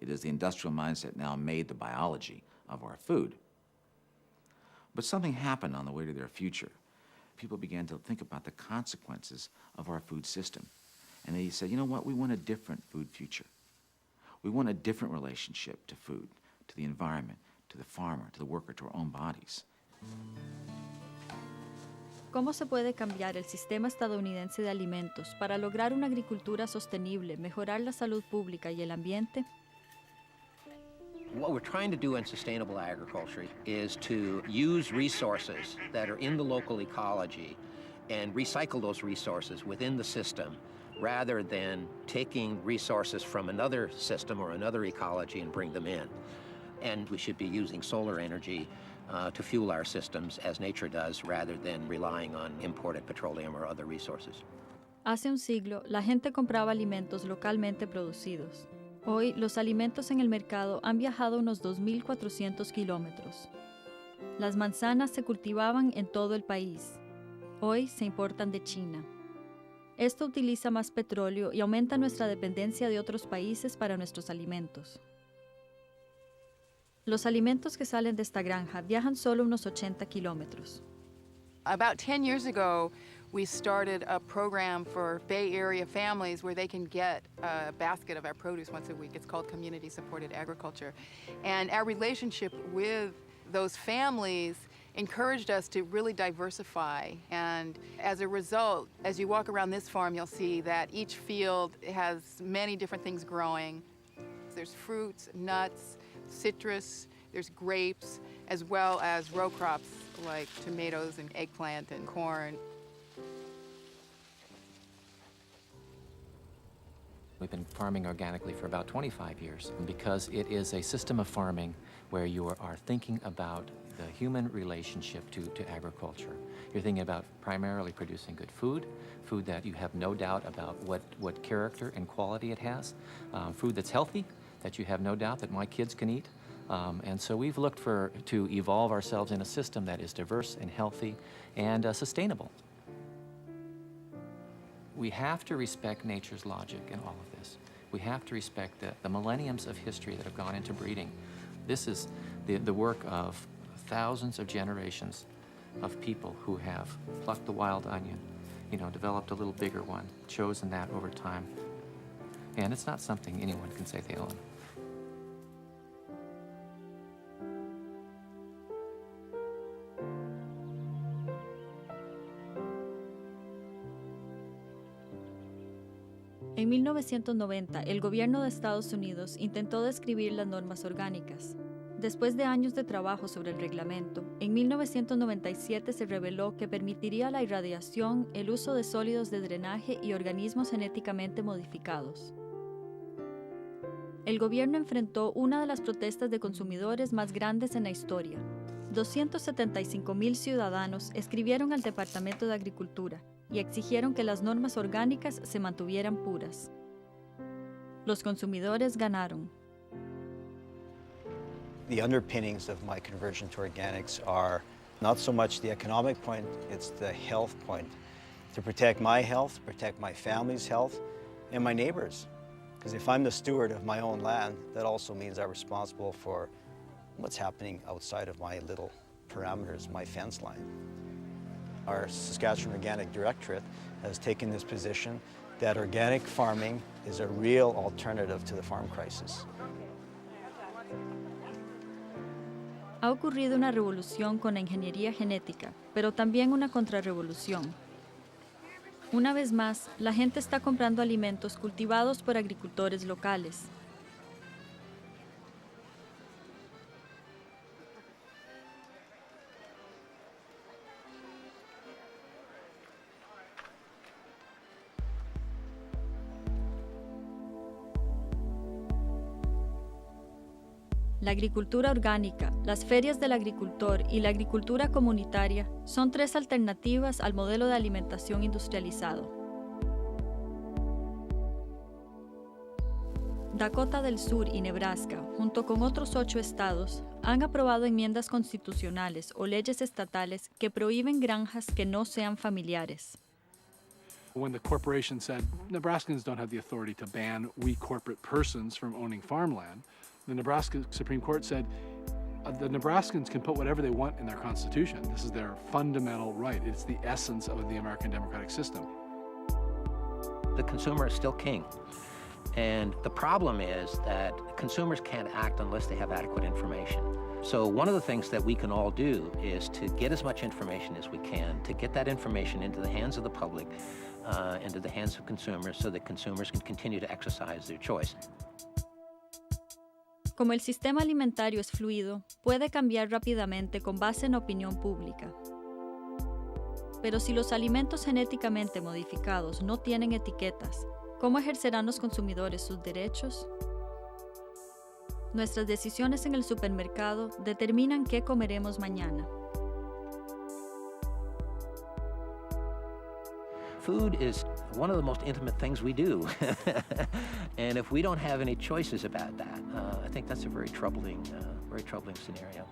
It is the industrial mindset now made the biology of our food. But something happened on the way to their future. People began to think about the consequences of our food system. And they said, you know what, we want a different food future. We want a different relationship to food, to the environment, to the farmer, to the worker, to our own bodies. ¿Cómo se puede cambiar el sistema estadounidense de alimentos para lograr una agricultura sostenible, mejorar la salud pública y el ambiente? What we're trying to do in sustainable agriculture is to use resources that are in the local ecology and recycle those resources within the system rather than taking resources from another system or another ecology and bring them in. And we should be using solar energy to fuel our systems as nature does rather than relying on imported petroleum or other resources. Hace un siglo, la gente compraba alimentos localmente producidos. Hoy, los alimentos en el mercado han viajado unos 2.400 kilómetros. Las manzanas se cultivaban en todo el país. Hoy se importan de China. Esto utiliza más petróleo y aumenta nuestra dependencia de otros países para nuestros alimentos. Los alimentos que salen de esta granja viajan solo unos 80 kilómetros. About 10 years ago, we started a program for Bay Area families where they can get a basket of our produce once a week. It's called community-supported agriculture. And our relationship with those families encouraged us to really diversify. And as a result, as you walk around this farm, you'll see that each field has many different things growing. There's fruits, nuts, citrus, there's grapes, as well as row crops like tomatoes and eggplant and corn. We've been farming organically for about 25 years, and because it is a system of farming where you are thinking about the human relationship to agriculture. You're thinking about primarily producing good food, food that you have no doubt about what character and quality it has, food that's healthy, that you have no doubt that my kids can eat. And so we've looked to evolve ourselves in a system that is diverse and healthy and sustainable. We have to respect nature's logic in all of this. We have to respect the millenniums of history that have gone into breeding. This is the work of thousands of generations of people who have plucked the wild onion, developed a little bigger one, chosen that over time. And it's not something anyone can say they own. En 1990, el gobierno de Estados Unidos intentó describir las normas orgánicas. Después de años de trabajo sobre el reglamento, en 1997 se reveló que permitiría la irradiación, el uso de sólidos de drenaje y organismos genéticamente modificados. El gobierno enfrentó una de las protestas de consumidores más grandes en la historia. 275,000 ciudadanos escribieron al Departamento de Agricultura y exigieron que las normas orgánicas se mantuvieran puras. Los consumidores ganaron. The underpinnings of my conversion to organics are not so much the economic point, it's the health point. To protect my health, protect my family's health, and my neighbors. Because if I'm the steward of my own land, that also means I'm responsible for what's happening outside of my little parameters, my fence line. Our Saskatchewan Organic Directorate has taken this position that organic farming is a real alternative to the farm crisis. Ha ocurrido una revolución con la ingeniería genética, pero también una contrarrevolución. Una vez más, la gente está comprando alimentos cultivados por agricultores locales. La agricultura orgánica, las ferias del agricultor y la agricultura comunitaria son tres alternativas al modelo de alimentación industrializado. Dakota del Sur y Nebraska, junto con otros 8 estados, han aprobado enmiendas constitucionales o leyes estatales que prohíben granjas que no sean familiares. When the corporation said, Nebraskans don't have the authority to ban we corporate persons from owning farmland, the Nebraska Supreme Court said, the Nebraskans can put whatever they want in their constitution. This is their fundamental right. It's the essence of the American democratic system. The consumer is still king. And the problem is that consumers can't act unless they have adequate information. So one of the things that we can all do is to get as much information as we can, to get that information into the hands of the public, into the hands of consumers, so that consumers can continue to exercise their choice. Como el sistema alimentario es fluido, puede cambiar rápidamente con base en opinión pública. Pero si los alimentos genéticamente modificados no tienen etiquetas, ¿cómo ejercerán los consumidores sus derechos? Nuestras decisiones en el supermercado determinan qué comeremos mañana. Food is one of the most intimate things we do. And if we don't have any choices about that, I think that's a very troubling scenario.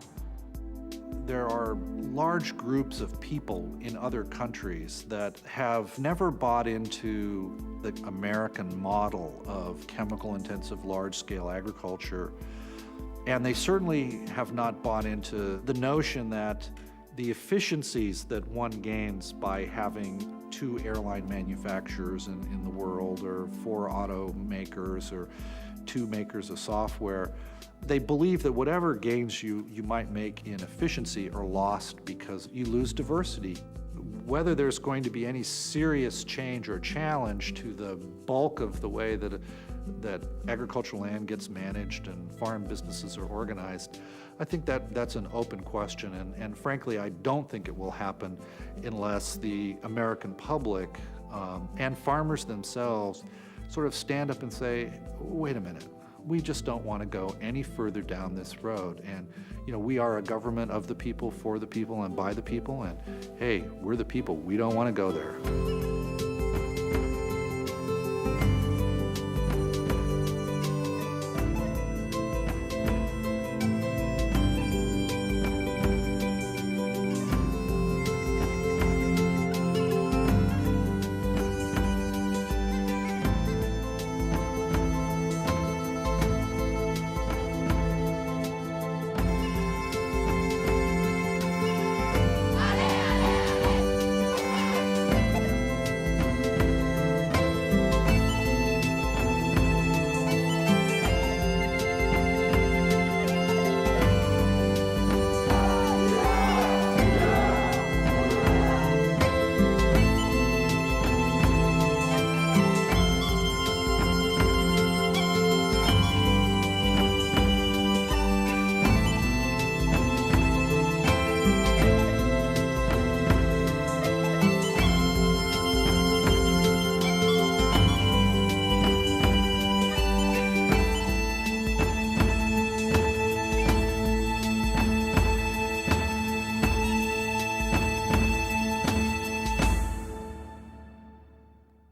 There are large groups of people in other countries that have never bought into the American model of chemical-intensive large-scale agriculture, and they certainly have not bought into the notion that the efficiencies that one gains by having 2 airline manufacturers in the world, or 4 automakers, or 2 makers of software, they believe that whatever gains you might make in efficiency are lost because you lose diversity. Whether there's going to be any serious change or challenge to the bulk of the way that agricultural land gets managed and farm businesses are organized, I think that's an open question, and frankly, I don't think it will happen unless the American public and farmers themselves sort of stand up and say, wait a minute, we just don't want to go any further down this road. And, we are a government of the people, for the people, and by the people, and hey, we're the people, we don't want to go there.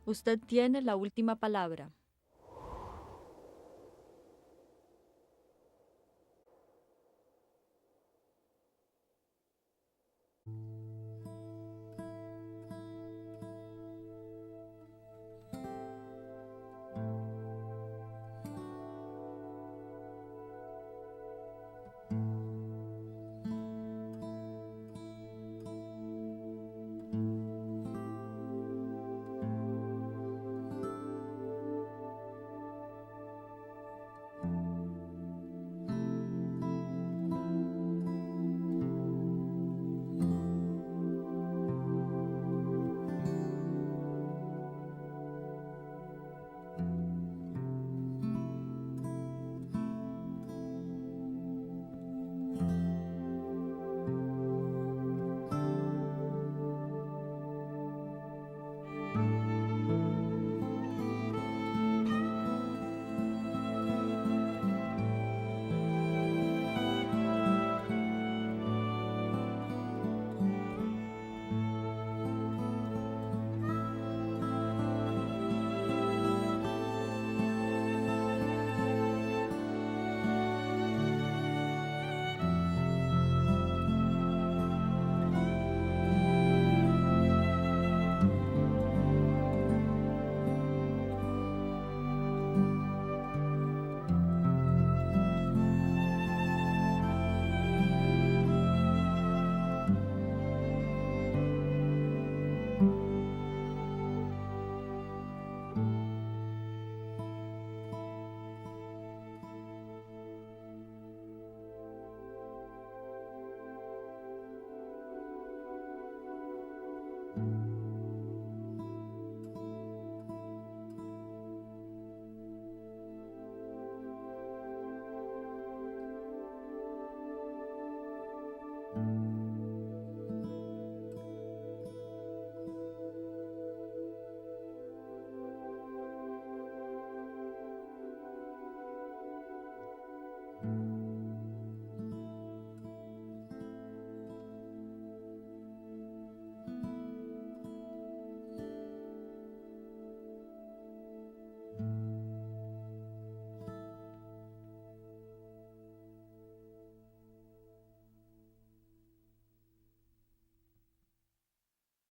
Usted tiene la última palabra.